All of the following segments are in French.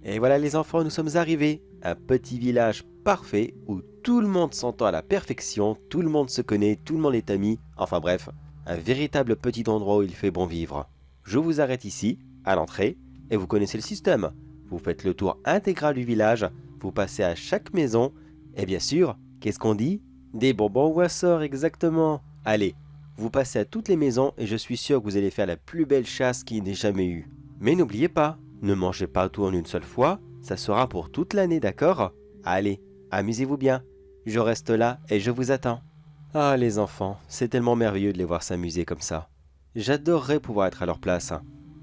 Et voilà les enfants, nous sommes arrivés. Un petit village parfait où tout le monde s'entend à la perfection, tout le monde se connaît, tout le monde est ami. Enfin bref, un véritable petit endroit où il fait bon vivre. Je vous arrête ici, à l'entrée, et vous connaissez le système. Vous faites le tour intégral du village, vous passez à chaque maison, et bien sûr, qu'est-ce qu'on dit? Des bonbons ou un sort, exactement. Allez, vous passez à toutes les maisons et je suis sûr que vous allez faire la plus belle chasse qu'il n'ait jamais eue. Mais n'oubliez pas, ne mangez pas tout en une seule fois, ça sera pour toute l'année, d'accord? Allez, amusez-vous bien, je reste là et je vous attends. Ah les enfants, c'est tellement merveilleux de les voir s'amuser comme ça. J'adorerais pouvoir être à leur place.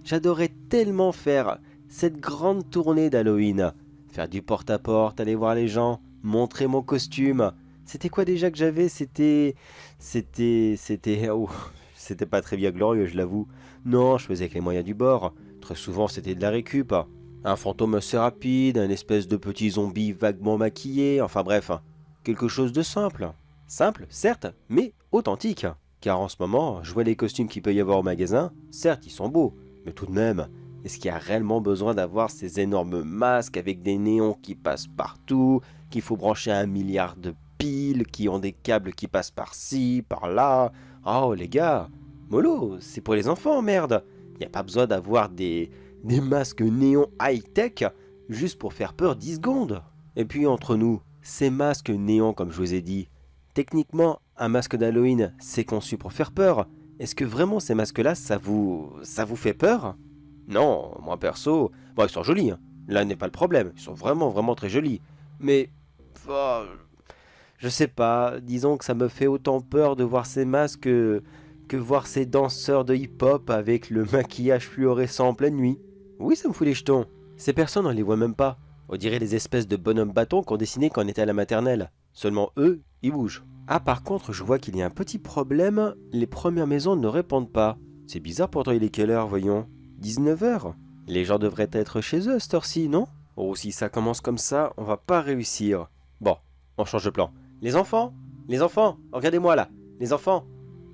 J'adorerais tellement faire cette grande tournée d'Halloween. Faire du porte-à-porte, aller voir les gens, montrer mon costume. C'était quoi déjà que j'avais? Oh, c'était pas très bien glorieux, je l'avoue. Non, je faisais avec les moyens du bord. Très souvent, c'était de la récup. Un fantôme assez rapide, un espèce de petit zombie vaguement maquillé, enfin bref, quelque chose de simple. Simple, certes, mais authentique. Car en ce moment, je vois les costumes qu'il peut y avoir au magasin, certes, ils sont beaux, mais tout de même, est-ce qu'il y a réellement besoin d'avoir ces énormes masques avec des néons qui passent partout, qu'il faut brancher à 1 milliard de piles, qui ont des câbles qui passent par-ci, par-là? Oh les gars, mollo, c'est pour les enfants, merde. Il n'y a pas besoin d'avoir des masques néons high-tech juste pour faire peur 10 secondes. Et puis entre nous, ces masques néons comme je vous ai dit, techniquement, un masque d'Halloween, c'est conçu pour faire peur. Est-ce que vraiment ces masques-là, ça vous fait peur? Non, moi perso, bon, ils sont jolis, hein. Là n'est pas le problème, ils sont vraiment vraiment très jolis. Mais, oh, je sais pas, disons que ça me fait autant peur de voir ces masques que voir ces danseurs de hip-hop avec le maquillage fluorescent en pleine nuit. Oui, ça me fout les jetons. Ces personnes, on les voit même pas. On dirait les espèces de bonhommes bâtons qu'on dessinait quand on était à la maternelle. Seulement eux, ils bougent. Ah, par contre, je vois qu'il y a un petit problème. Les premières maisons ne répondent pas. C'est bizarre, pourtant il est quelle heure, voyons? 19h. Les gens devraient être chez eux à cette heure-ci, non? Oh, si ça commence comme ça, on va pas réussir. Bon, on change de plan. Les enfants, regardez-moi là. Les enfants,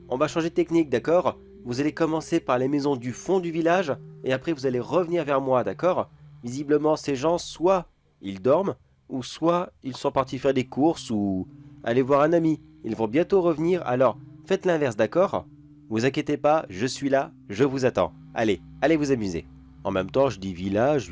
on va changer de technique, d'accord? Vous allez commencer par les maisons du fond du village, et après vous allez revenir vers moi, d'accord? Visiblement, ces gens, soit ils dorment, ou soit ils sont partis faire des courses, ou aller voir un ami. Ils vont bientôt revenir, alors faites l'inverse, d'accord? Vous inquiétez pas, je suis là, je vous attends. Allez, allez vous amuser. En même temps, je dis village,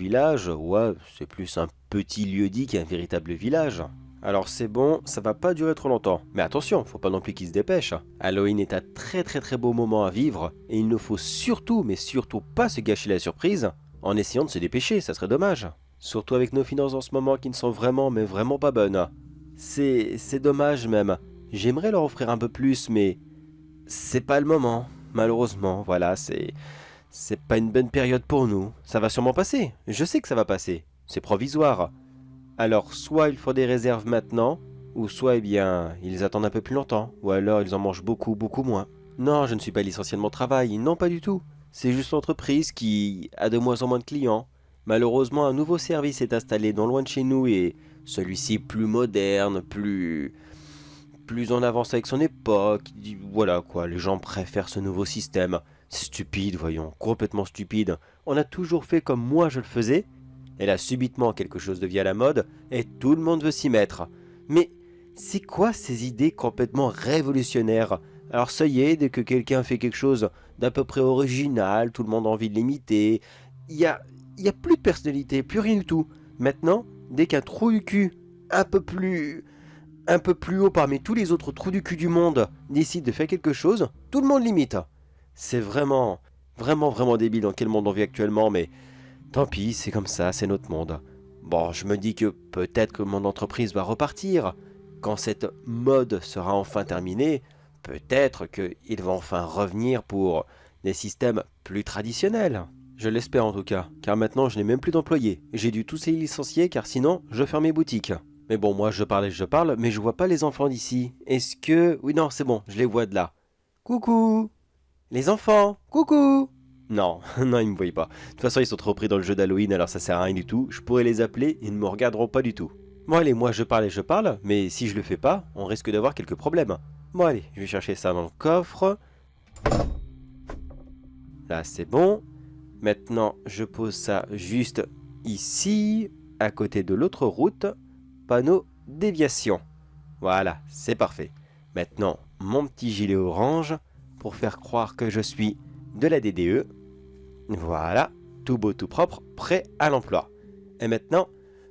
ouais, c'est plus un petit lieu-dit qu'un véritable village. Alors c'est bon, ça va pas durer trop longtemps. Mais attention, faut pas non plus qu'il se dépêche. Halloween est un très très très beau moment à vivre, et il ne faut surtout, mais surtout pas se gâcher la surprise en essayant de se dépêcher, ça serait dommage. Surtout avec nos finances en ce moment qui ne sont vraiment, mais vraiment pas bonnes. C'est dommage même. J'aimerais leur offrir un peu plus, mais c'est pas le moment. Malheureusement, voilà, c'est pas une bonne période pour nous. Ça va sûrement passer. Je sais que ça va passer. C'est provisoire. Alors, soit ils font des réserves maintenant, ou soit, eh bien, ils attendent un peu plus longtemps, ou alors ils en mangent beaucoup, beaucoup moins. Non, je ne suis pas licencié de mon travail, non pas du tout. C'est juste l'entreprise qui a de moins en moins de clients. Malheureusement, un nouveau service est installé non loin de chez nous et celui-ci plus moderne, plus en avance avec son époque. Voilà quoi, les gens préfèrent ce nouveau système. C'est stupide, voyons, complètement stupide. On a toujours fait comme moi je le faisais, et là subitement quelque chose devient à la mode, et tout le monde veut s'y mettre. Mais c'est quoi ces idées complètement révolutionnaires? Alors ça y est, dès que quelqu'un fait quelque chose d'à peu près original, tout le monde a envie de l'imiter. Il y a plus de personnalité, plus rien du tout. Maintenant, dès qu'un trou du cul un peu plus haut parmi tous les autres trous du cul du monde décide de faire quelque chose, tout le monde l'imite. C'est vraiment, vraiment, vraiment débile dans quel monde on vit actuellement, mais tant pis, c'est comme ça, c'est notre monde. Bon, je me dis que peut-être que mon entreprise va repartir. Quand cette mode sera enfin terminée, peut-être qu'ils vont enfin revenir pour des systèmes plus traditionnels. Je l'espère en tout cas, car maintenant je n'ai même plus d'employés. J'ai dû tous les licencier car sinon je ferme mes boutiques. Mais bon, moi je parle, mais je vois pas les enfants d'ici. Est-ce que... Oui, non, c'est bon, je les vois de là. Coucou! Les enfants! Coucou! Non, non, ils me voient pas. De toute façon, ils sont trop pris dans le jeu d'Halloween, alors ça sert à rien du tout. Je pourrais les appeler, ils ne me regarderont pas du tout. Bon allez, moi je parle, mais si je le fais pas, on risque d'avoir quelques problèmes. Bon allez, je vais chercher ça dans le coffre. Là c'est bon. Maintenant, je pose ça juste ici, à côté de l'autre route. Panneau déviation. Voilà, c'est parfait. Maintenant, mon petit gilet orange pour faire croire que je suis de la DDE. Voilà, tout beau, tout propre, prêt à l'emploi. Et maintenant,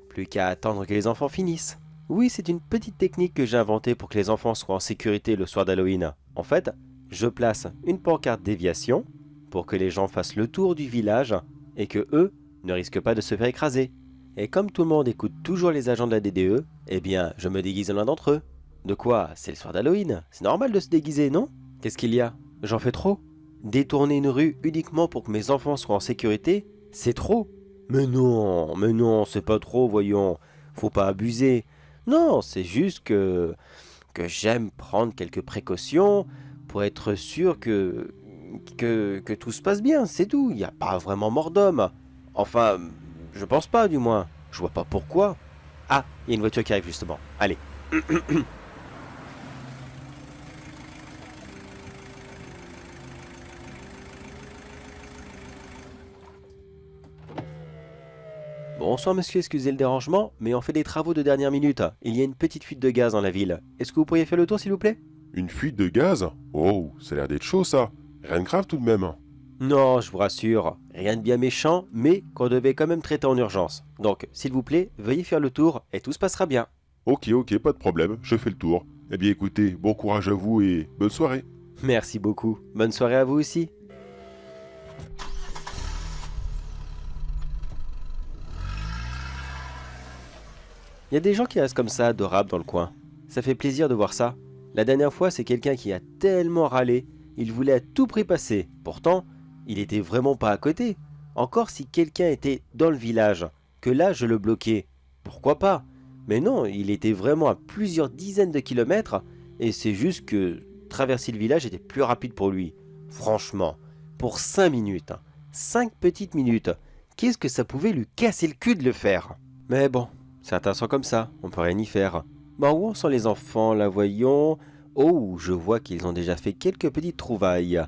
plus qu'à attendre que les enfants finissent. Oui, c'est une petite technique que j'ai inventée pour que les enfants soient en sécurité le soir d'Halloween. En fait, je place une pancarte déviation pour que les gens fassent le tour du village et que eux ne risquent pas de se faire écraser. Et comme tout le monde écoute toujours les agents de la DDE, eh bien, je me déguise en l'un d'entre eux. De quoi? C'est le soir d'Halloween. C'est normal de se déguiser, non? Qu'est-ce qu'il y a? J'en fais trop? Détourner une rue uniquement pour que mes enfants soient en sécurité, c'est trop. Mais non, c'est pas trop, voyons. Faut pas abuser. Non, c'est juste que j'aime prendre quelques précautions pour être sûr que tout se passe bien, c'est tout. Il n'y a pas vraiment mort d'homme. Enfin, je pense pas, du moins. Je vois pas pourquoi. Ah, il y a une voiture qui arrive justement. Allez. Bonsoir monsieur, excusez le dérangement, mais on fait des travaux de dernière minute. Il y a une petite fuite de gaz dans la ville. Est-ce que vous pourriez faire le tour s'il vous plaît? Une fuite de gaz? Oh, ça a l'air d'être chaud ça. Rien de grave tout de même. Non, je vous rassure, rien de bien méchant, mais qu'on devait quand même traiter en urgence. Donc, s'il vous plaît, veuillez faire le tour et tout se passera bien. Ok, pas de problème, je fais le tour. Eh bien écoutez, bon courage à vous et bonne soirée. Merci beaucoup. Bonne soirée à vous aussi. Il y a des gens qui restent comme ça, adorables dans le coin. Ça fait plaisir de voir ça. La dernière fois, c'est quelqu'un qui a tellement râlé, il voulait à tout prix passer. Pourtant, il était vraiment pas à côté. Encore si quelqu'un était dans le village, que là je le bloquais. Pourquoi pas? Mais non, il était vraiment à plusieurs dizaines de kilomètres, et c'est juste que traverser le village était plus rapide pour lui. Franchement, pour 5 minutes, 5 petites minutes, qu'est-ce que ça pouvait lui casser le cul de le faire? Mais bon, certains sont comme ça, on peut rien y faire. Bon, où en sont les enfants, là, voyons? Oh, je vois qu'ils ont déjà fait quelques petites trouvailles.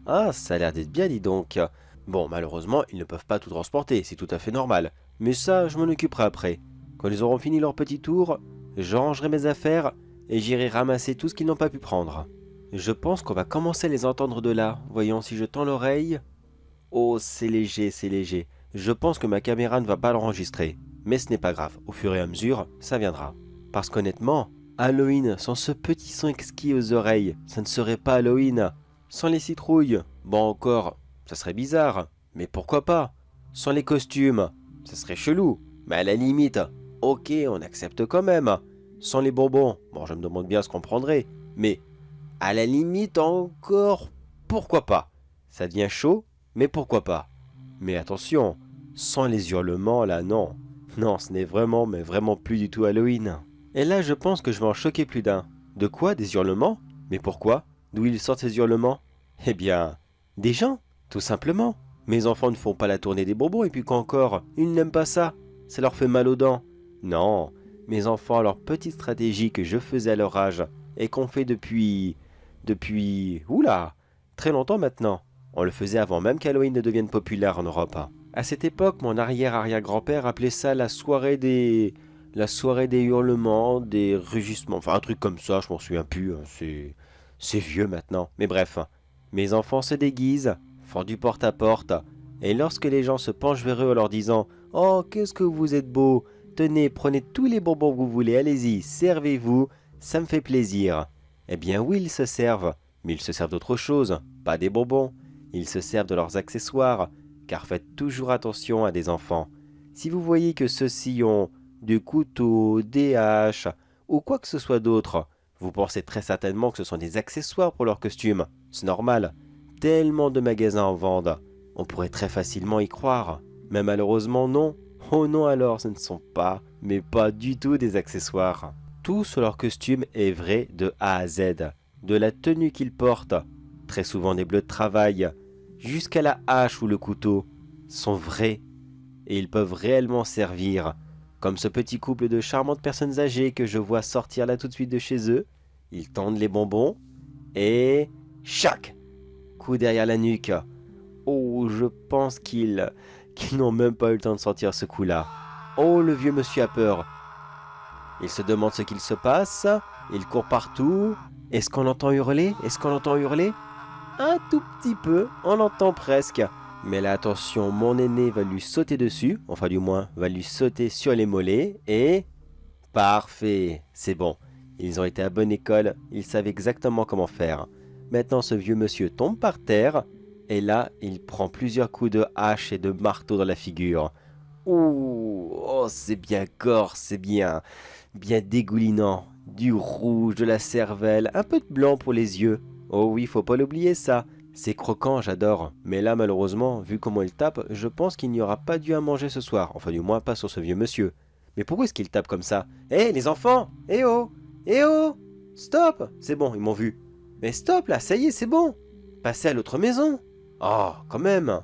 Ah, ça a l'air d'être bien, dis donc. Bon, malheureusement, ils ne peuvent pas tout transporter, c'est tout à fait normal. Mais ça, je m'en occuperai après. Quand ils auront fini leur petit tour, je rangerai mes affaires et j'irai ramasser tout ce qu'ils n'ont pas pu prendre. Je pense qu'on va commencer à les entendre de là. Voyons si je tends l'oreille. Oh, c'est léger, c'est léger. Je pense que ma caméra ne va pas l'enregistrer. Mais ce n'est pas grave, au fur et à mesure, ça viendra. Parce qu'honnêtement, Halloween sans ce petit son exquis aux oreilles, ça ne serait pas Halloween. Sans les citrouilles, bon encore, ça serait bizarre, mais pourquoi pas? Sans les costumes, ça serait chelou, mais à la limite, ok, on accepte quand même. Sans les bonbons, bon je me demande bien ce qu'on prendrait, mais à la limite encore, pourquoi pas? Ça devient chaud, mais pourquoi pas? Mais attention, sans les hurlements là, non. Non, ce n'est vraiment, mais vraiment plus du tout Halloween. Et là, je pense que je vais en choquer plus d'un. De quoi? Des hurlements? Mais pourquoi? D'où ils sortent ces hurlements? Eh bien, des gens, tout simplement. Mes enfants ne font pas la tournée des bonbons et puis qu'encore, ils n'aiment pas ça. Ça leur fait mal aux dents. Non, mes enfants, leur petite stratégie que je faisais à leur âge et qu'on fait oula, très longtemps maintenant. On le faisait avant même qu'Halloween ne devienne populaire en Europe. À cette époque, mon arrière-arrière-grand-père appelait ça la soirée des hurlements, des rugissements, enfin un truc comme ça, je m'en souviens plus, hein, c'est vieux maintenant. Mais bref, mes enfants se déguisent, font du porte-à-porte, et lorsque les gens se penchent vers eux en leur disant « Oh, qu'est-ce que vous êtes beau! Tenez, prenez tous les bonbons que vous voulez, allez-y, servez-vous, ça me fait plaisir. » Eh bien oui, ils se servent, mais ils se servent d'autre chose, pas des bonbons. Ils se servent de leurs accessoires, car faites toujours attention à des enfants. Si vous voyez que ceux-ci ont des couteaux, des haches, ou quoi que ce soit d'autre, vous pensez très certainement que ce sont des accessoires pour leur costume. C'est normal. Tellement de magasins en vendent. On pourrait très facilement y croire. Mais malheureusement non. Oh non alors, ce ne sont pas, mais pas du tout des accessoires. Tout sur leur costume est vrai de A à Z. De la tenue qu'ils portent, très souvent des bleus de travail, jusqu'à la hache ou le couteau, sont vrais et ils peuvent réellement servir comme ce petit couple de charmantes personnes âgées que je vois sortir là tout de suite de chez eux. Ils tendent les bonbons et... Chac! Coup derrière la nuque. Oh, je pense qu'ils n'ont même pas eu le temps de sortir ce coup-là. Oh, le vieux monsieur a peur. Il se demande ce qu'il se passe. Il court partout. Est-ce qu'on l'entend hurler? Est-ce qu'on l'entend hurler? Un tout petit peu, on l'entend presque. Mais là, attention, mon aîné va lui sauter dessus. Enfin, du moins, va lui sauter sur les mollets. Et... Parfait, c'est bon. Ils ont été à bonne école. Ils savent exactement comment faire. Maintenant, ce vieux monsieur tombe par terre. Et là, il prend plusieurs coups de hache et de marteau dans la figure. Ouh, oh, c'est bien gore, c'est bien dégoulinant. Du rouge, de la cervelle, un peu de blanc pour les yeux. Oh oui, faut pas l'oublier ça. C'est croquant, j'adore. Mais là, malheureusement, vu comment il tape, je pense qu'il n'y aura pas dû à manger ce soir. Enfin, du moins, pas sur ce vieux monsieur. Mais pourquoi est-ce qu'il tape comme ça? Hé, les enfants! Eh oh! Eh oh! Stop! C'est bon, ils m'ont vu. Mais stop là, ça y est, c'est bon! Passez à l'autre maison! Oh, quand même!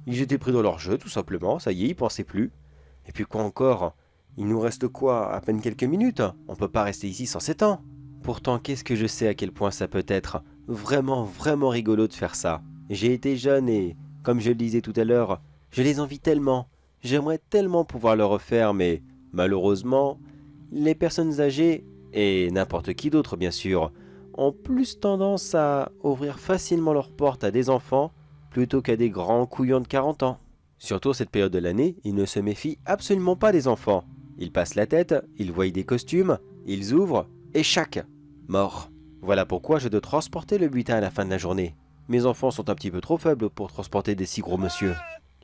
Ils étaient pris dans leur jeu, tout simplement, ça y est, ils pensaient plus. Et puis quoi encore? Il nous reste quoi? À peine quelques minutes? On peut pas rester ici sans ces temps. Pourtant, qu'est-ce que je sais à quel point ça peut être vraiment rigolo de faire ça. J'ai été jeune et, comme je le disais tout à l'heure, je les envie tellement. J'aimerais tellement pouvoir le refaire, mais malheureusement, les personnes âgées, et n'importe qui d'autre bien sûr, ont plus tendance à ouvrir facilement leurs portes à des enfants plutôt qu'à des grands couillons de 40 ans. Surtout cette période de l'année, ils ne se méfient absolument pas des enfants. Ils passent la tête, ils voient des costumes, ils ouvrent, et chac, mort. Voilà pourquoi je dois transporter le butin à la fin de la journée. Mes enfants sont un petit peu trop faibles pour transporter des si gros monsieur.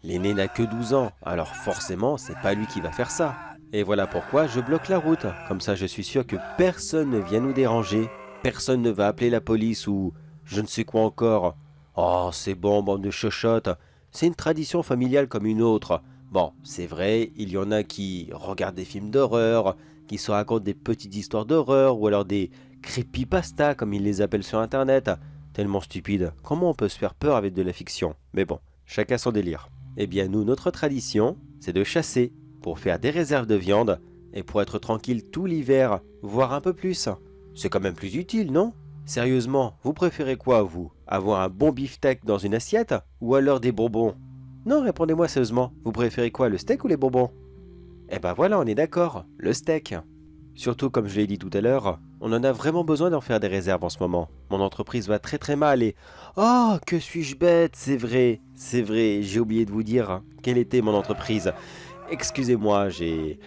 L'aîné n'a que 12 ans, alors forcément, c'est pas lui qui va faire ça. Et voilà pourquoi je bloque la route, comme ça je suis sûr que personne ne vient nous déranger, personne ne va appeler la police ou je ne sais quoi encore. Oh, c'est bon, bande de chochottes, c'est une tradition familiale comme une autre. Bon, c'est vrai, il y en a qui regardent des films d'horreur, qui se racontent des petites histoires d'horreur ou alors des creepypasta comme ils les appellent sur internet. Tellement stupide, comment on peut se faire peur avec de la fiction? Mais bon, chacun son délire. Eh bien nous, notre tradition, c'est de chasser pour faire des réserves de viande et pour être tranquille tout l'hiver, voire un peu plus. C'est quand même plus utile, non? Sérieusement, vous préférez quoi, vous? Avoir un bon beefsteak dans une assiette ou alors des bonbons? Non, répondez-moi sérieusement, vous préférez quoi, le steak ou les bonbons? Eh ben voilà, on est d'accord, le steak. Surtout, comme je l'ai dit tout à l'heure, on en a vraiment besoin d'en faire des réserves en ce moment. Mon entreprise va très mal et... Oh, que suis-je bête, c'est vrai, j'ai oublié de vous dire quelle était mon entreprise. Excusez-moi, j'ai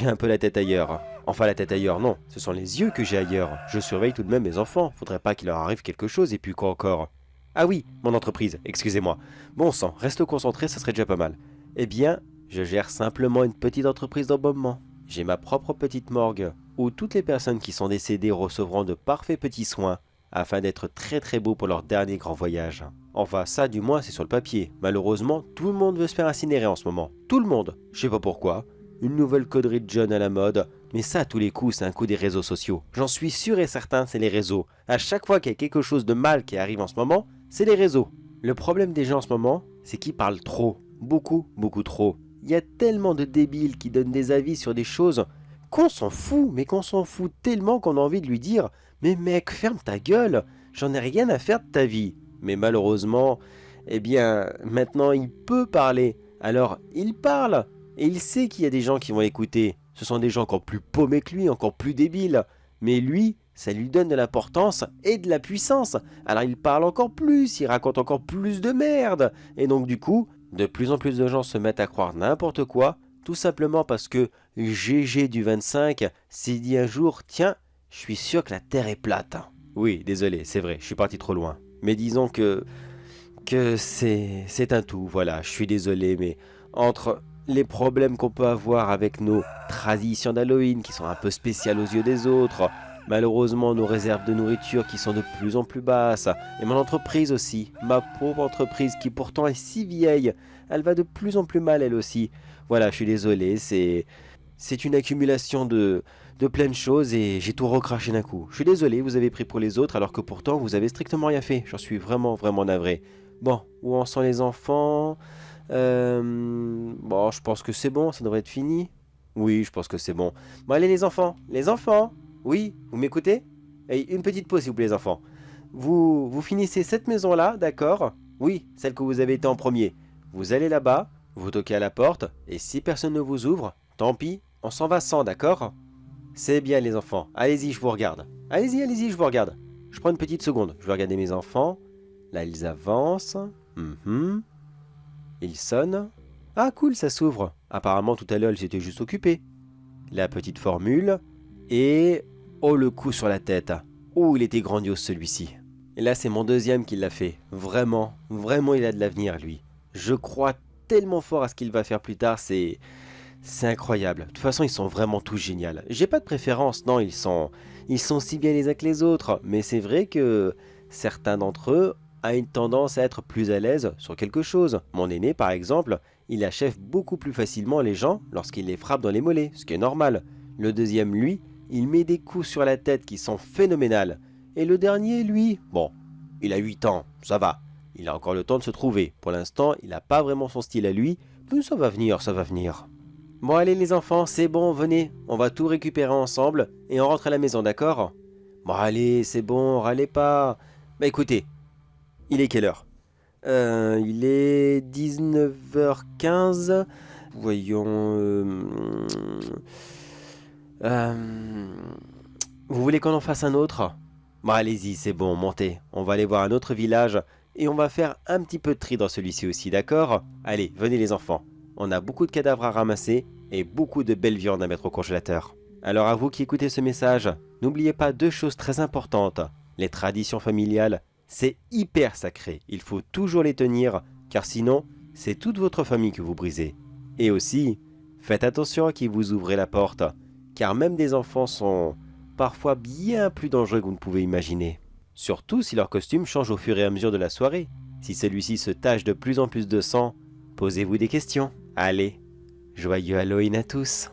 un peu la tête ailleurs. Enfin, la tête ailleurs, non, ce sont les yeux que j'ai ailleurs. Je surveille tout de même mes enfants, faudrait pas qu'il leur arrive quelque chose et puis quoi encore? Ah oui, mon entreprise, excusez-moi. Bon sang, reste concentré, ça serait déjà pas mal. Eh bien, je gère simplement une petite entreprise d'embaumement. J'ai ma propre petite morgue, où toutes les personnes qui sont décédées recevront de parfaits petits soins, afin d'être très beaux pour leur dernier grand voyage. Enfin, ça du moins c'est sur le papier. Malheureusement, tout le monde veut se faire incinérer en ce moment. Tout le monde. Je sais pas pourquoi. Une nouvelle connerie de jeune à la mode. Mais ça, à tous les coups, c'est un coup des réseaux sociaux. J'en suis sûr et certain, c'est les réseaux. À chaque fois qu'il y a quelque chose de mal qui arrive en ce moment, c'est les réseaux. Le problème des gens en ce moment, c'est qu'ils parlent trop. Beaucoup trop. Il y a tellement de débiles qui donnent des avis sur des choses qu'on s'en fout, mais qu'on s'en fout tellement qu'on a envie de lui dire « Mais mec, ferme ta gueule, j'en ai rien à faire de ta vie !» Mais malheureusement, eh bien, maintenant il peut parler. Alors, il parle, et il sait qu'il y a des gens qui vont écouter. Ce sont des gens encore plus paumés que lui, encore plus débiles. Mais lui, ça lui donne de l'importance et de la puissance. Alors il parle encore plus, il raconte encore plus de merde. Et donc du coup, de plus en plus de gens se mettent à croire n'importe quoi, tout simplement parce que GG du 25 s'est dit un jour, tiens, je suis sûr que la Terre est plate. Oui, désolé, c'est vrai, je suis parti trop loin. Mais disons que c'est un tout, voilà, je suis désolé, mais entre les problèmes qu'on peut avoir avec nos traditions d'Halloween qui sont un peu spéciales aux yeux des autres, malheureusement nos réserves de nourriture qui sont de plus en plus basses, et mon entreprise aussi, ma pauvre entreprise qui pourtant est si vieille, elle va de plus en plus mal elle aussi. Voilà, je suis désolé, c'est une accumulation de plein de choses et j'ai tout recraché d'un coup. Je suis désolé, vous avez pris pour les autres alors que pourtant vous avez strictement rien fait. J'en suis vraiment navré. Bon, où en sont les enfants? Bon, je pense que c'est bon, ça devrait être fini. Oui, je pense que c'est bon. Bon, allez les enfants. Les enfants. Oui, vous m'écoutez? Et une petite pause s'il vous plaît les enfants. Vous finissez cette maison-là, d'accord? Oui, celle que vous avez été en premier. Vous allez là-bas, vous toquez à la porte, et si personne ne vous ouvre, tant pis, on s'en va sans, d'accord? C'est bien les enfants. Allez-y, je vous regarde. Allez-y, allez-y, je vous regarde. Je prends une petite seconde. Je vais regarder mes enfants. Là, ils avancent. Mhm. Ils sonnent. Ah, cool, ça s'ouvre. Apparemment, tout à l'heure, ils étaient juste occupés. La petite formule. Et... oh, le coup sur la tête. Oh, il était grandiose celui-ci. Et là, c'est mon deuxième qui l'a fait. Vraiment, vraiment, il a de l'avenir, lui. Je crois tellement fort à ce qu'il va faire plus tard, c'est incroyable. De toute façon, ils sont vraiment tous géniaux. J'ai pas de préférence, non, ils sont si bien les uns que les autres. Mais c'est vrai que certains d'entre eux ont une tendance à être plus à l'aise sur quelque chose. Mon aîné, par exemple, il achève beaucoup plus facilement les gens lorsqu'il les frappe dans les mollets, ce qui est normal. Le deuxième, lui, il met des coups sur la tête qui sont phénoménales. Et le dernier, lui, bon, il a 8 ans, ça va. Il a encore le temps de se trouver. Pour l'instant, il n'a pas vraiment son style à lui, mais ça va venir, ça va venir. Bon allez les enfants, c'est bon, venez, on va tout récupérer ensemble et on rentre à la maison, d'accord? Bon allez, c'est bon, râlez pas. Bah écoutez, il est quelle heure? Il est 19h15. Voyons... euh, vous voulez qu'on en fasse un autre? Bon allez-y, c'est bon, montez. On va aller voir un autre village et on va faire un petit peu de tri dans celui-ci aussi, d'accord? Allez, venez les enfants. On a beaucoup de cadavres à ramasser et beaucoup de belles viandes à mettre au congélateur. Alors à vous qui écoutez ce message, n'oubliez pas deux choses très importantes. Les traditions familiales, c'est hyper sacré. Il faut toujours les tenir, car sinon, c'est toute votre famille que vous brisez. Et aussi, faites attention à qui vous ouvrez la porte, car même des enfants sont parfois bien plus dangereux que vous ne pouvez imaginer. Surtout si leur costume change au fur et à mesure de la soirée. Si celui-ci se tache de plus en plus de sang, posez-vous des questions. Allez, joyeux Halloween à tous!